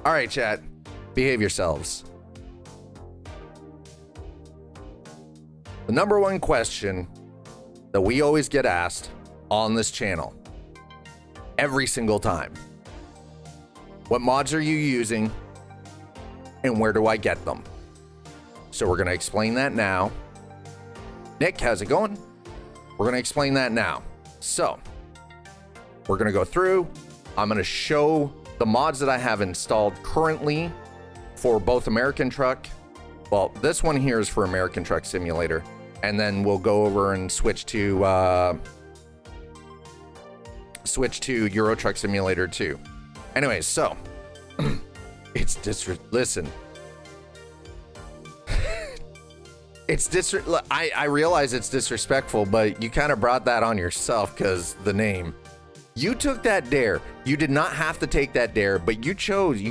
All right, chat, behave yourselves. The number one question that we always get asked on this channel, every single time: what mods are you using and where do I get them? So we're gonna explain that now. Nick, how's it going? We're gonna explain that now. So we're gonna go through, I'm gonna show the mods that I have installed currently for both American Truck. Well, this one here is for American Truck Simulator, and then we'll go over and switch to Euro Truck Simulator 2. Anyways, so it's listen. I realize it's disrespectful, but you kind of brought that on yourself because the name. You took that dare. You did not have to take that dare, but you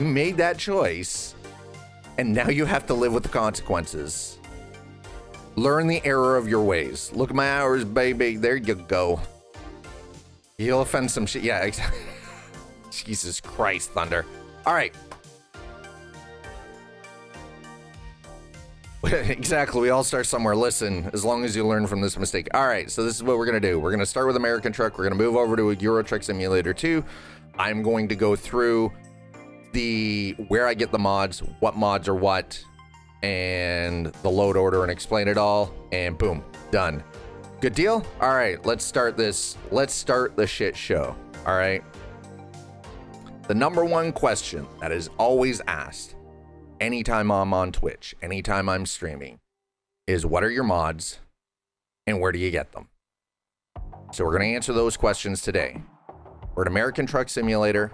made that choice, and now you have to live with the consequences. Learn the error of your ways. Look at my hours, baby. There you go. You'll offend some shit. Yeah, exactly. Jesus Christ, Thunder. All right. Exactly. We all start somewhere. Listen, as long as you learn from this mistake. All right. So this is what we're going to do. We're going to start with American Truck. We're going to move over to a Euro Truck Simulator 2. I'm going to go through where I get the mods, what mods are what, and the load order, and explain it all. And boom, done. Good deal? All right. Let's start this. Let's start the shit show. All right. The number one question that is always asked anytime I'm on Twitch, anytime I'm streaming, is what are your mods and where do you get them? So we're going to answer those questions today. We're at American Truck Simulator.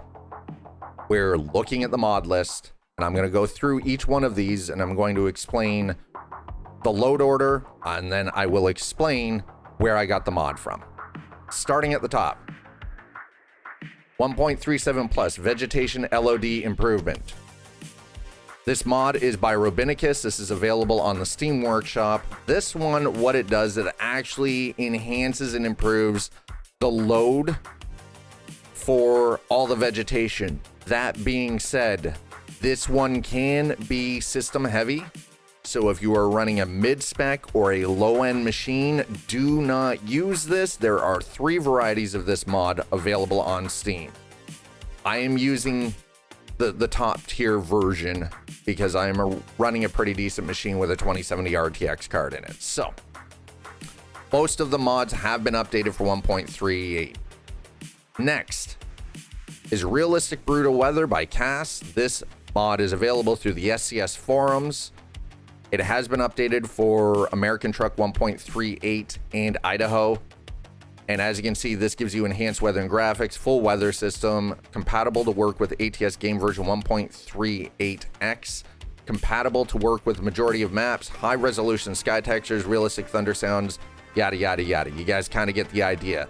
We're looking at the mod list, and I'm going to go through each one of these, and I'm going to explain the load order, and then I will explain where I got the mod from. Starting at the top, 1.37 plus vegetation LOD improvement. This mod is by Robinicus. This is available on the Steam Workshop. This one, what it does, it actually enhances and improves the load for all the vegetation. That being said, this one can be system heavy. So if you are running a mid-spec or a low-end machine, do not use this. There are 3 varieties of this mod available on Steam. I am using the top tier version because I am running a pretty decent machine with a 2070 RTX card in it. So most of the mods have been updated for 1.38. Next is Realistic Brutal Weather by Cass. This mod is available through the SCS Forums. It has been updated for American Truck 1.38 and Idaho. And as you can see, this gives you enhanced weather and graphics, full weather system, compatible to work with ATS game version 1.38X, compatible to work with majority of maps, high resolution sky textures, realistic thunder sounds, yada, yada, yada. You guys kind of get the idea.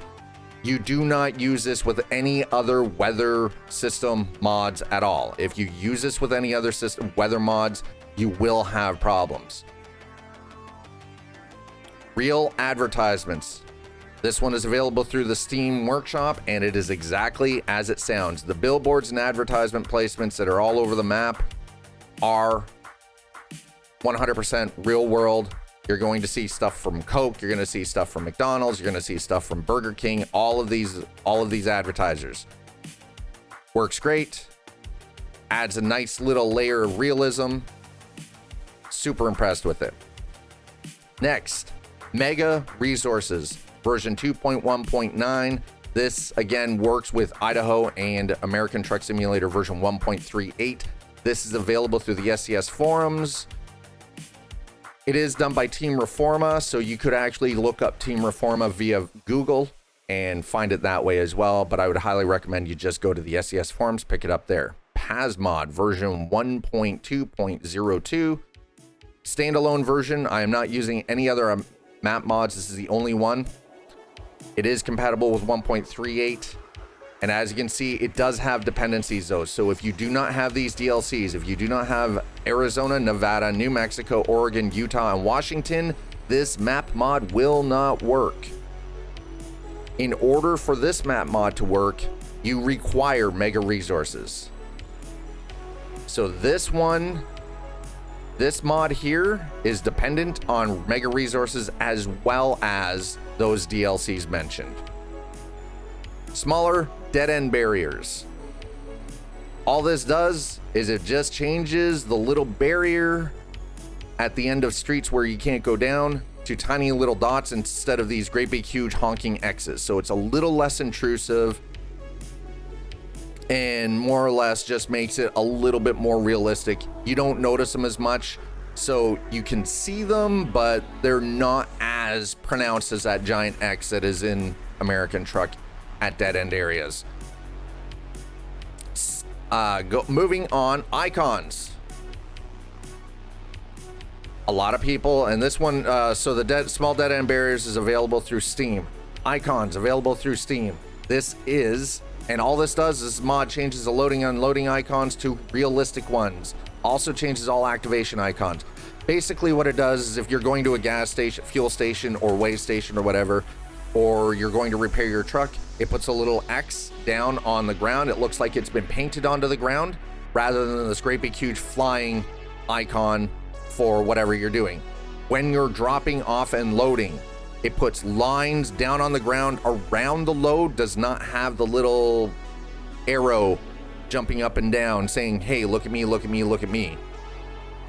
You do not use this with any other weather system mods at all. If you use this with any other system weather mods, you will have problems. Real advertisements. This one is available through the Steam Workshop, and it is exactly as it sounds. The billboards and advertisement placements that are all over the map are 100% real world. You're going to see stuff from Coke, you're going to see stuff from McDonald's, you're going to see stuff from Burger King, all of these advertisers. Works great. Adds a nice little layer of realism. Super impressed with it. Next, Mega Resources. Version 2.1.9. This again works with Idaho and American Truck Simulator version 1.38. This is available through the SCS Forums. It is done by Team Reforma, so you could actually look up Team Reforma via Google and find it that way as well, but I would highly recommend you just go to the SCS Forums, pick it up there. PASMod version 1.2.02. Standalone version. I am not using any other map mods. This is the only one. It is compatible with 1.38, and as you can see, it does have dependencies though. So if you do not have these DLCs, if you do not have Arizona, Nevada, New Mexico, Oregon, Utah, and Washington, this map mod will not work. In order for this map mod to work, you require Mega Resources. So this mod here is dependent on mega resources as well as those DLCs mentioned. Smaller dead-end barriers. All this does is it just changes the little barrier at the end of streets where you can't go down to tiny little dots instead of these great big huge honking X's. So it's a little less intrusive and more or less just makes it a little bit more realistic. You don't notice them as much, so you can see them, but they're not as pronounced as that giant X that is in American Truck at dead end areas. Moving on, icons. A lot of people, and this one, so the small dead end barriers is available through Steam. Icons available through Steam. This is, and all this does is mod changes the loading and unloading icons to realistic ones. Also changes all activation icons. Basically what it does is if you're going to a gas station, fuel station, or way station or whatever, or you're going to repair your truck, it puts a little X down on the ground. It looks like it's been painted onto the ground rather than this great big huge flying icon for whatever you're doing. When you're dropping off and loading, it puts lines down on the ground around the load, does not have the little arrow jumping up and down saying, hey, look at me, look at me, look at me.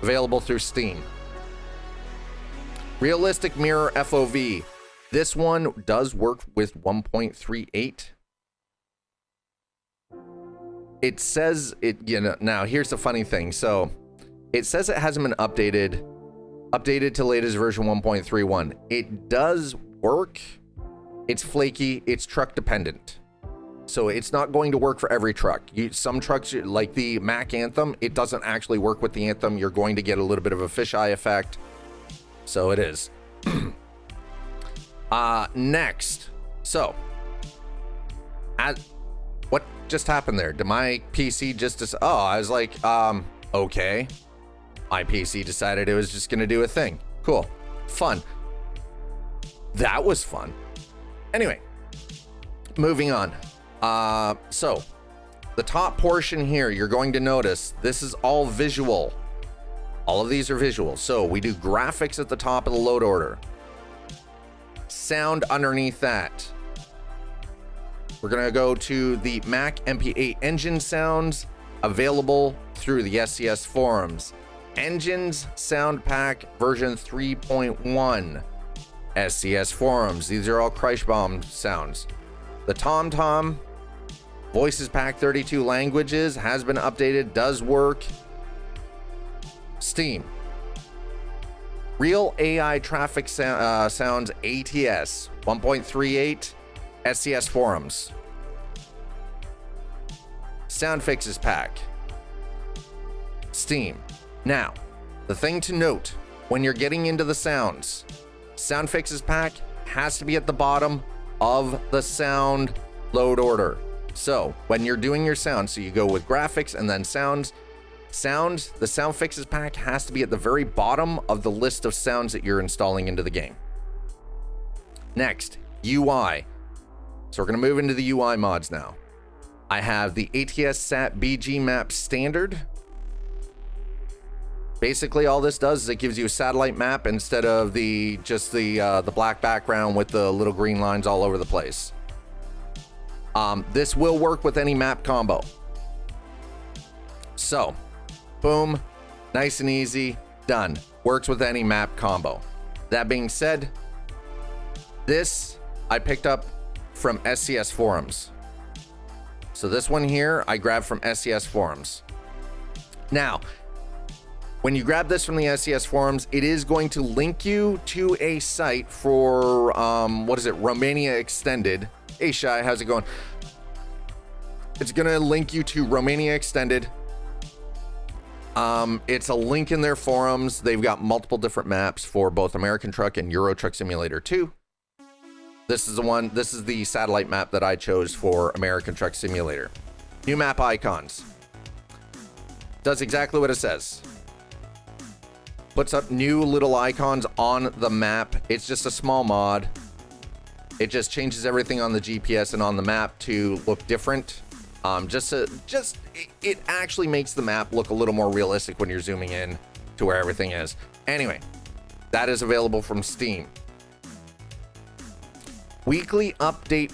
Available through Steam. Realistic mirror FOV. This one does work with 1.38. It says it, you know, now here's the funny thing. So it says it hasn't been updated to latest version 1.31. It does work. It's flaky. It's truck dependent. So it's not going to work for every truck. Some trucks, like the Mack Anthem, it doesn't actually work with the Anthem. You're going to get a little bit of a fisheye effect. So it is. Next. So, what just happened there? Did my PC just, oh, I was like, okay. My PC decided it was just going to do a thing. Cool. Fun. That was fun. Anyway, moving on. So the top portion here, you're going to notice this is all visual. All of these are visual. So we do graphics at the top of the load order. Sound underneath that. We're going to go to the Mac MP8 engine sounds available through the SCS Forums. Engines Sound Pack version 3.1. SCS Forums. These are all Kreischbaum sounds. The TomTom Voices Pack 32 languages has been updated, does work. Steam. Real AI Traffic Sounds ATS 1.38 SCS Forums. Sound Fixes Pack. Steam. Now, the thing to note when you're getting into the sounds, Sound Fixes Pack has to be at the bottom of the sound load order. So when you're doing your sound, so you go with graphics and then sounds, the Sound Fixes Pack has to be at the very bottom of the list of sounds that you're installing into the game. Next, UI. So we're going to move into the UI mods now. I have the ATS SAT BG map standard. Basically, all this does is it gives you a satellite map instead of just the black background with the little green lines all over the place. This will work with any map combo. So, boom, nice and easy, done. Works with any map combo. That being said, this I picked up from SCS Forums. So this one here, I grabbed from SCS Forums. Now, when you grab this from the SCS Forums, it is going to link you to a site for, Romania Extended. Hey, Shai, how's it going? It's going to link you to Romania Extended. It's a link in their forums. They've got multiple different maps for both American Truck and Euro Truck Simulator 2. This is the satellite map that I chose for American Truck Simulator. New map icons. Does exactly what it says. Puts up new little icons on the map. It's just a small mod. It just changes everything on the GPS and on the map to look different. It actually makes the map look a little more realistic when you're zooming in to where everything is. Anyway, that is available from Steam. Weekly update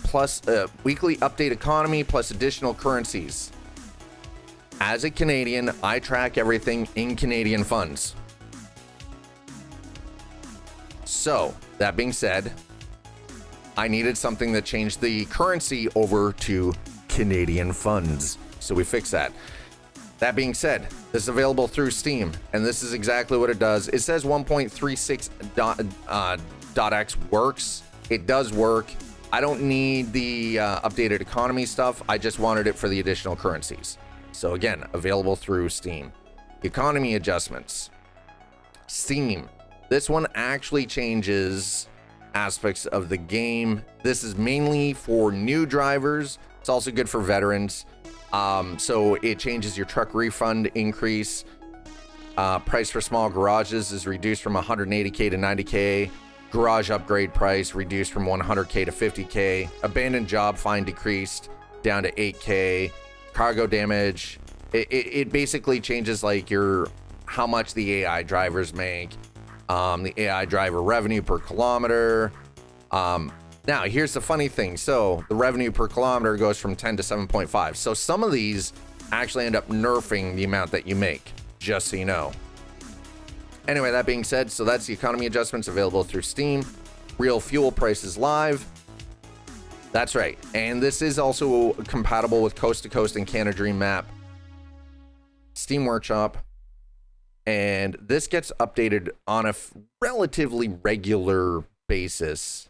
economy plus additional currencies. As a Canadian, I track everything in Canadian funds. So, that being said, I needed something that changed the currency over to Canadian funds. So we fixed that. That being said, this is available through Steam, and this is exactly what it does. It says 1.36.x works. It does work. I don't need the updated economy stuff. I just wanted it for the additional currencies. So again, available through Steam. Economy adjustments. Steam. This one actually changes aspects of the game. This is mainly for new drivers. It's also good for veterans. So it changes your truck refund increase. Price for small garages is reduced from 180K to 90K. Garage upgrade price reduced from 100K to 50K. Abandoned job fine decreased down to 8K. Cargo damage. It basically changes like how much the AI drivers make. The AI driver revenue per kilometer. Now, here's the funny thing. So the revenue per kilometer goes from 10 to 7.5. So some of these actually end up nerfing the amount that you make, just so you know. Anyway, that being said, so that's the economy adjustments available through Steam. Real fuel prices live. That's right. And this is also compatible with Coast to Coast and Canada Dream map. Steam Workshop. And this gets updated on a relatively regular basis.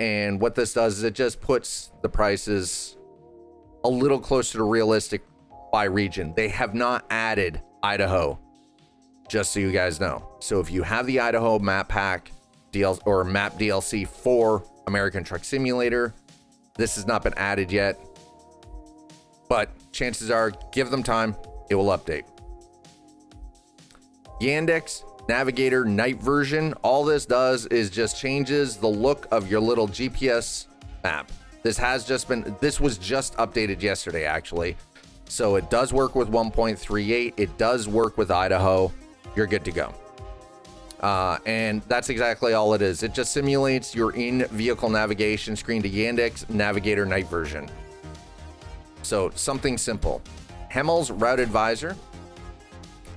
And what this does is it just puts the prices a little closer to realistic by region. They have not added Idaho, just so you guys know. So if you have the Idaho map pack or map DLC for American Truck Simulator, this has not been added yet. But chances are, give them time, it will update. Yandex Navigator night version. All this does is just changes the look of your little GPS map. This was just updated yesterday, actually. So it does work with 1.38. It does work with Idaho. You're good to go. And that's exactly all it is. It just simulates your in-vehicle navigation screen to Yandex Navigator night version. So something simple. Hemmel's Route Advisor.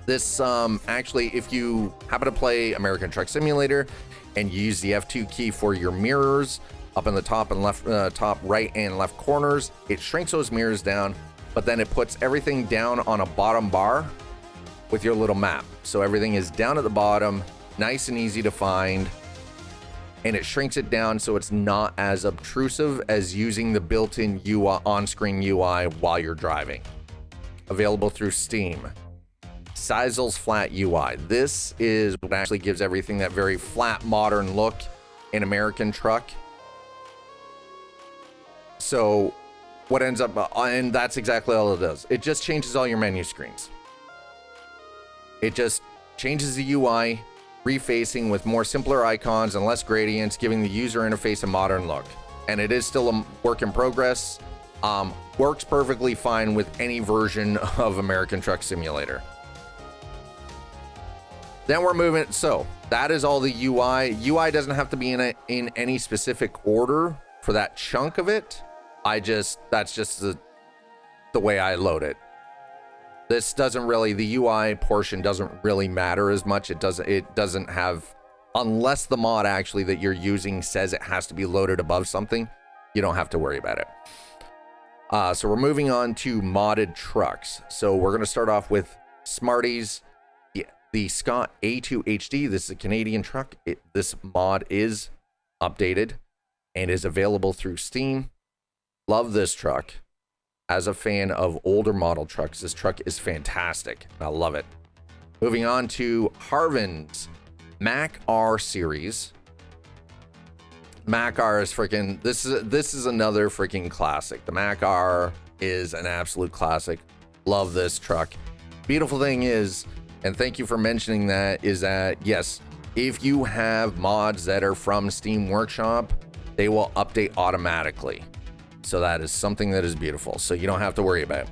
This actually, if you happen to play American Truck Simulator and you use the F2 key for your mirrors up in the top and left, top right and left corners, it shrinks those mirrors down, but then it puts everything down on a bottom bar with your little map. So everything is down at the bottom, nice and easy to find, and it shrinks it down so it's not as obtrusive as using the built-in UI, on-screen UI while you're driving. Available through Steam. Seizel's Flat UI. This is what actually gives everything that very flat, modern look in American Truck. So what ends up, and that's exactly all it does. It just changes all your menu screens. It just changes the UI, refacing with more simpler icons and less gradients, giving the user interface a modern look. And it is still a work in progress. Works perfectly fine with any version of American Truck Simulator. Then we're moving, so that is all the UI. UI doesn't have to be in any specific order for that chunk of it. That's just the way I load it. This doesn't really, the UI portion doesn't really matter as much. It doesn't have, unless the mod actually that you're using says it has to be loaded above something, you don't have to worry about it. So we're moving on to modded trucks. So we're going to start off with Smarties. The Scott A2 HD, this is a Canadian truck. This mod is updated and is available through Steam. Love this truck. As a fan of older model trucks, this truck is fantastic. I love it. Moving on to Harvin's Mac R series. Mac R is freaking, this is another freaking classic. The Mac R is an absolute classic. Love this truck. Beautiful thing is, and thank you for mentioning that, is that yes, if you have mods that are from Steam Workshop, they will update automatically. So that is something that is beautiful. So you don't have to worry about it.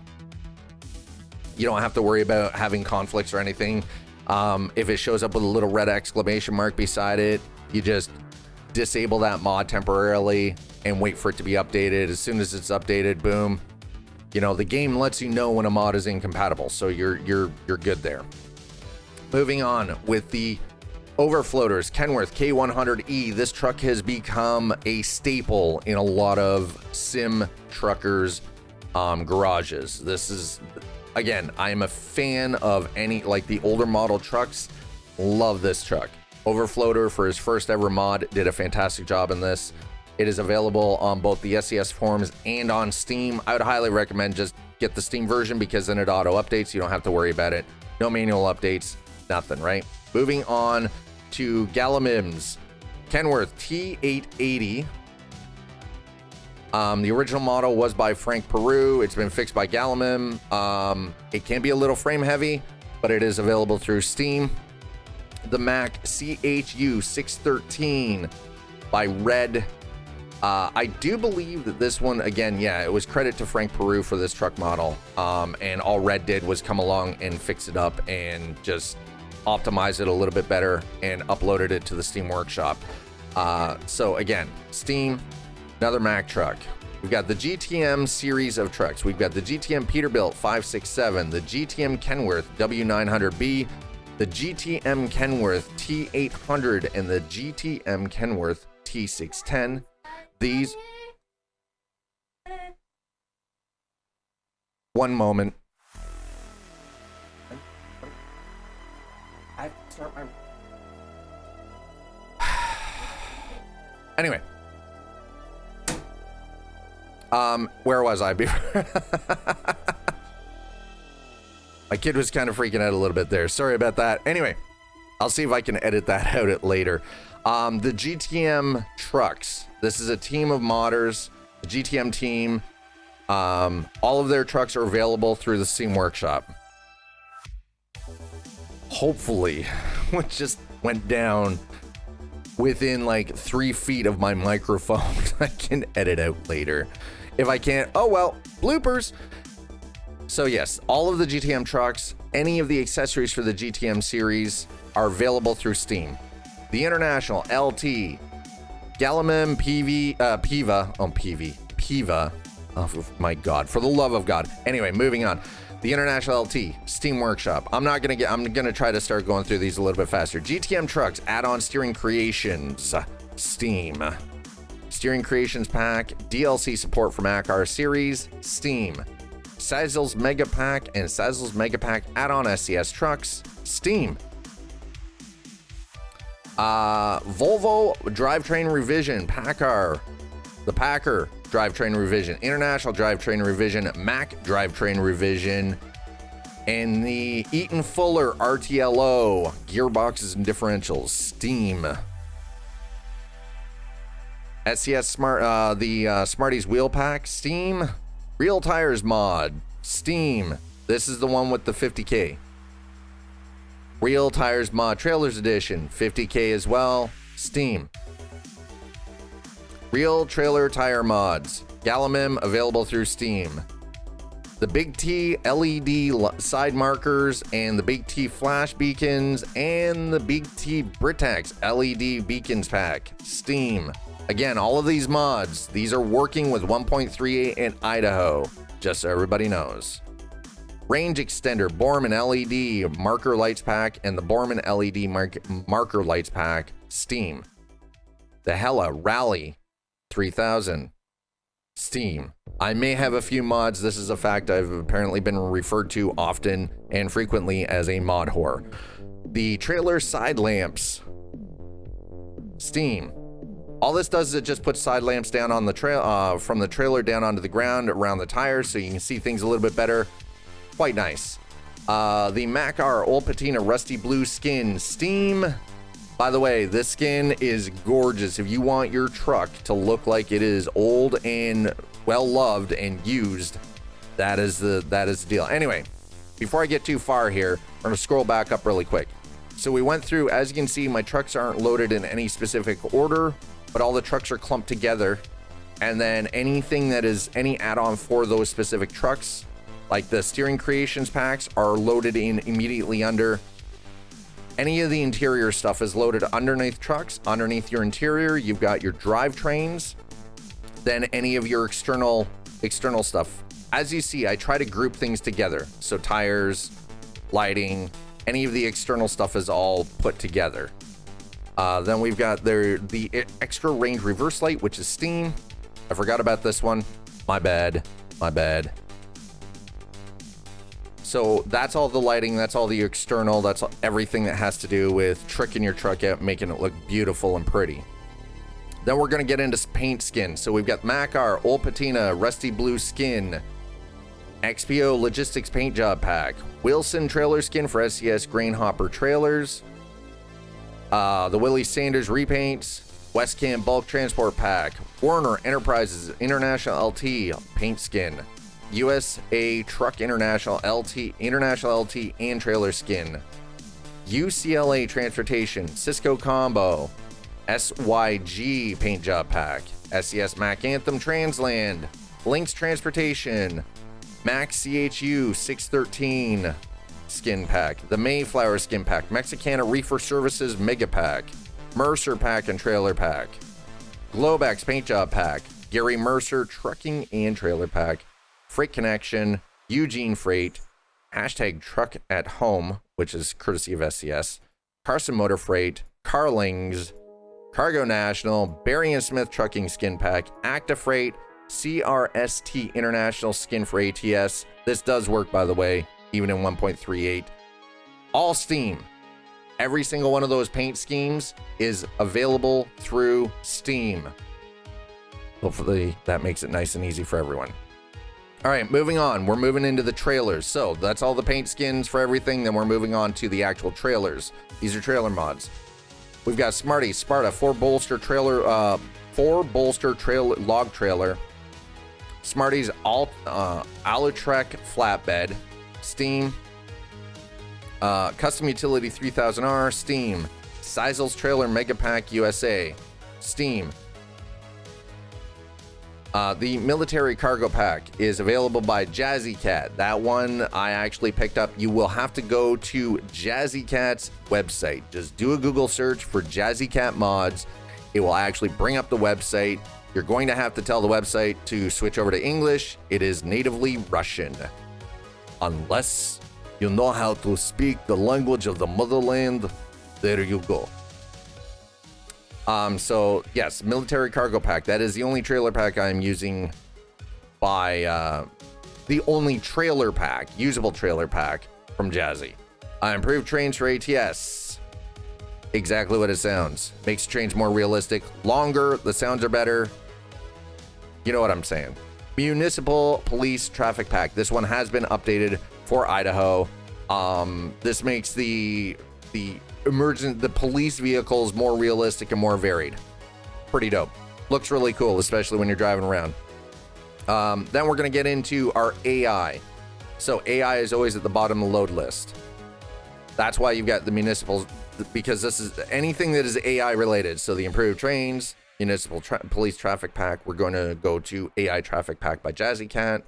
You don't have to worry about having conflicts or anything. If it shows up with a little red exclamation mark beside it, you just disable that mod temporarily and wait for it to be updated. As soon as it's updated, boom, you know, the game lets you know when a mod is incompatible, so you're good there. Moving on with the overfloaters, Kenworth K100E. This truck has become a staple in a lot of sim truckers garages. This is, again, I'm a fan of any, like the older model trucks. Love this truck. Overfloater, for his first ever mod, did a fantastic job in this. It is available on both the SCS Forums and on Steam. I would highly recommend just get the Steam version because then it auto updates. You don't have to worry about it. No manual updates, nothing, right? Moving on to Galamim's Kenworth T880. The original model was by Frank Peru. It's been fixed by Galamim. It can be a little frame heavy, but it is available through Steam. The Mac CHU 613 by Red. I do believe that this one, again, yeah, it was credit to Frank Peru for this truck model. And all Red did was come along and fix it up and just optimize it a little bit better and uploaded it to the Steam Workshop. So again, Steam, another Mac truck. We've got the GTM series of trucks. We've got the GTM Peterbilt 567, the GTM Kenworth W900B, the GTM Kenworth T800, and the GTM Kenworth T610. These... One moment. I have to start my... Anyway. Where was I before? My kid was kind of freaking out a little bit there. Sorry about that. Anyway, I'll see if I can edit that out later. The GTM trucks. This is a team of modders, the GTM team. All of their trucks are available through the Steam Workshop. Hopefully, what just went down within like 3 feet of my microphone, I can edit out later. If I can't, oh well, bloopers. So yes, all of the GTM trucks, any of the accessories for the GTM series are available through Steam. The International LT, Galamim Piva. Oh my God, for the love of God. Anyway, moving on. The International LT, Steam Workshop. I'm gonna try to start going through these a little bit faster. GTM trucks, add-on steering creations, Steam. Steering creations pack, DLC support for Mac R series, Steam. Sazel's Mega Pack and Sazel's Mega Pack add-on SCS trucks, Steam. Volvo drivetrain revision, Packard, the Packer drivetrain revision, International drivetrain revision, Mac drivetrain revision, and the Eaton Fuller RTLO gearboxes and differentials, Steam. SCS Smart, the Smarties wheel pack, Steam. Real Tires mod, Steam. This is the one with the 50K. Real Tires mod Trailers edition, 50K as well, Steam. Real Trailer Tire mods, Galamim, available through Steam. The Big T LED side markers and the Big T flash beacons and the Big T Britax LED beacons pack, Steam. Again, all of these mods, these are working with 1.38 in Idaho, just so everybody knows. Range extender, Borman LED marker lights pack, and the Borman LED marker lights pack, Steam. The Hella Rally 3000, Steam. I may have a few mods. This is a fact I've apparently been referred to often and frequently as a mod whore. The trailer side lamps, Steam. All this does is it just puts side lamps down on the trail, from the trailer down onto the ground around the tires, so you can see things a little bit better. Quite nice. The Mac R Old Patina Rusty Blue skin, Steam. By the way, this skin is gorgeous. If you want your truck to look like it is old and well loved and used, that is the deal. Anyway, before I get too far here, I'm gonna scroll back up really quick. So we went through, as you can see, my trucks aren't loaded in any specific order, but all the trucks are clumped together And then anything that is any add-on for those specific trucks, like the steering creations packs, are loaded in immediately under. Any of the interior stuff is loaded underneath trucks. Underneath your interior, you've got your drivetrains, then any of your external stuff. As you see, I try to group things together. So tires, lighting, any of the external stuff is all put together. Then we've got the extra range reverse light, which is steam. I forgot about this one. My bad. So that's all the lighting, that's all the external, that's everything that has to do with tricking your truck out, making it look beautiful and pretty. Then we're gonna get into paint skin. So we've got Macar, Old Patina, Rusty Blue Skin, XPO Logistics Paint Job Pack, Wilson Trailer Skin for SCS Grain Hopper Trailers, the Willie Sanders Repaints, Westcam Bulk Transport Pack, Warner Enterprises International LT Paint Skin, USA Truck International LT and Trailer Skin, UCLA Transportation Cisco Combo, SYG Paint Job Pack, SCS Mac Anthem Transland, Lynx Transportation, Max CHU 613 Skin Pack, the Mayflower Skin Pack, Mexicana Reefer Services Mega Pack, Mercer Pack and Trailer Pack, Globex Paint Job Pack, Gary Mercer Trucking and Trailer Pack, Freight Connection, Eugene Freight, hashtag Truck at Home, which is courtesy of SCS, Carson Motor Freight, Carlings, Cargo National, Barry and Smith Trucking Skin Pack, Acta Freight, CRST International Skin for ATS. This does work, by the way, even in 1.38. All Steam. Every single one of those paint schemes is available through Steam. Hopefully that makes it nice and easy for everyone. All right, moving on. We're moving into the trailers. So that's all the paint skins for everything. Then we're moving on to the actual trailers. These are trailer mods. We've got Smarty, Sparta, 4-bolster trailer, log trailer. Smarty's Alutrek flatbed, Steam. Custom Utility 3000R, Steam. Seizel's Trailer Mega Pack USA, Steam. The Military Cargo Pack is available by Jazzy Cat. That one I actually picked up. You will have to go to Jazzy Cat's website. Just do a Google search for Jazzy Cat mods. It will actually bring up the website. You're going to have to tell the website to switch over to English. It is natively Russian. Unless you know how to speak the language of the motherland, there you go. So yes, Military Cargo Pack. That is the only trailer pack I'm using by, the only trailer pack, usable trailer pack from Jazzy. Improved trains for ATS. Exactly what it sounds. Makes trains more realistic, longer, the sounds are better. You know what I'm saying. Municipal Police Traffic Pack. This one has been updated for Idaho. This makes the police vehicles more realistic and more varied. Pretty dope. Looks really cool, especially when you're driving around. Then we're going to get into our AI. So AI is always at the bottom of the load list. That's why you've got the municipals, because this is anything that is AI related. So the improved trains, municipal police traffic pack. We're going to go to AI traffic pack by Jazzy Cat,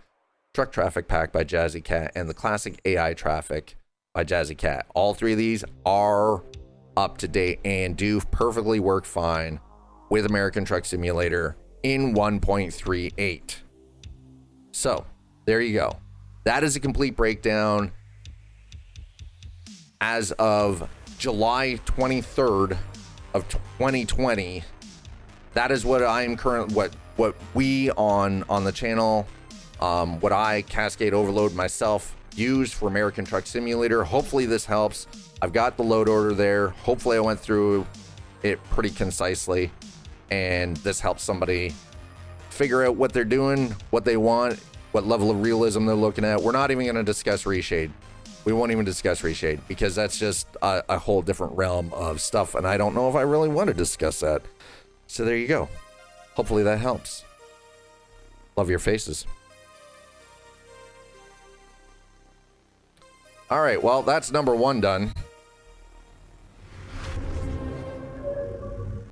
truck traffic pack by Jazzy Cat, and the classic AI traffic by Jazzy Cat. All three of these are up to date and do perfectly work fine with American Truck Simulator in 1.38. So there you go. That is a complete breakdown as of July 23rd of 2020. That is what I'm what we on the channel, what I Cascade Overload myself use for American Truck Simulator. Hopefully this helps. I've got the load order there. Hopefully I went through it pretty concisely and this helps somebody figure out what they're doing, what they want, what level of realism they're looking at. We're not even going to discuss reshade. We won't even discuss reshade because that's just a whole different realm of stuff, and I don't know if I really want to discuss that. So there you go. Hopefully that helps. Love your faces. All right, well, that's number one done.